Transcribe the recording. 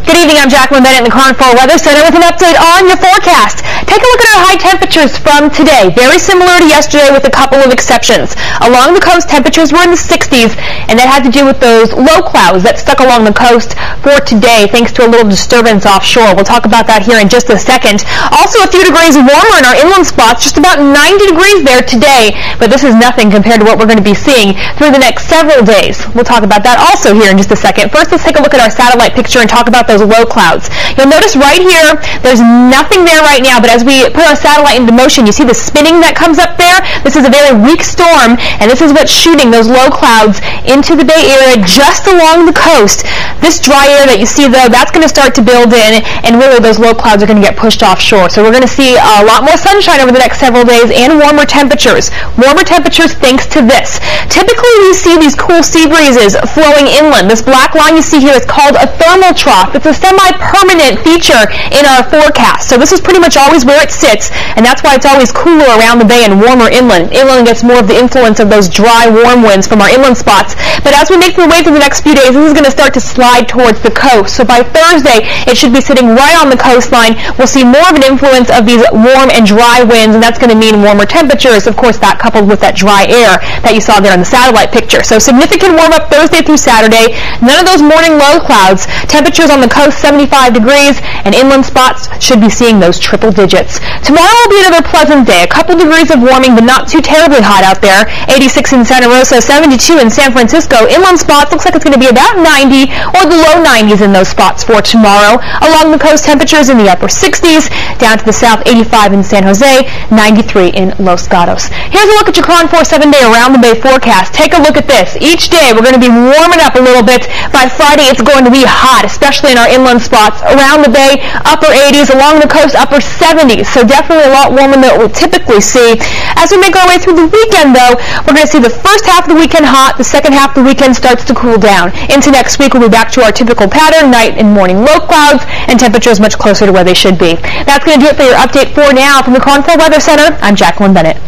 Good evening, I'm Jacqueline Bennett in the Current 4 Weather Center with an update on your forecast. Take a look at our high temperatures from today. Very similar to yesterday with a couple of exceptions. Along the coast, temperatures were in the 60s, and that had to do with those low clouds that stuck along the coast for today, thanks to a little disturbance offshore. We'll talk about that here in just a second. Also, a few degrees warmer in our inland spots, just about 90 degrees there today, but this is nothing compared to what we're going to be seeing through the next several days. We'll talk about that also here in just a second. First, let's take a look at our satellite picture and talk about those low clouds. You'll notice right here, there's nothing there right now, but as we put our satellite into motion, you see the spinning that comes up there? This is a very weak storm, and this is what's shooting those low clouds into the Bay Area just along the coast. This dry air that you see, though, that's going to start to build in, and really those low clouds are going to get pushed offshore. So we're going to see a lot more sunshine over the next several days and warmer temperatures. Warmer temperatures thanks to this. Typically, we see these cool sea breezes flowing inland. This black line you see here is called a thermal trough. It's a semi-permanent feature in our forecast. So this is pretty much always where it sits, and that's why it's always cooler around the bay and warmer inland. Inland gets more of the influence of those dry, warm winds from our inland spots. But as we make our way through the next few days, this is going to start to slide towards the coast. So by Thursday, it should be sitting right on the coastline. We'll see more of an influence of these warm and dry winds, and that's going to mean warmer temperatures. Of course, that coupled with that dry air that you saw there in the satellite picture. So significant warm-up Thursday through Saturday. None of those morning low clouds. Temperatures on the coast 75 degrees, and inland spots should be seeing those triple digits. Tomorrow will be another pleasant day. A couple degrees of warming, but not too terribly hot out there. 86 in Santa Rosa, 72 in San Francisco. Inland spots looks like it's going to be about 90 or the low 90s in those spots for tomorrow. Along the coast, temperatures in the upper 60s. Down to the south, 85 in San Jose, 93 in Los Gatos. Here's a look at your Cron 4 7-day around the bay forecast. Take a look at this. Each day we're going to be warming up a little bit. By Friday, it's going to be hot, especially in our inland spots. Around the bay, upper 80s. Along the coast, upper 70s. So definitely a lot warmer than what we typically see. As we make our way through the weekend, though, we're going to see the first half of the weekend hot. The second half of the weekend starts to cool down. Into next week, we'll be back to our typical pattern, night and morning low clouds, and temperatures much closer to where they should be. That's going to do it for your update for now. From the Cron 4 Weather Center, I'm Jacqueline Bennett.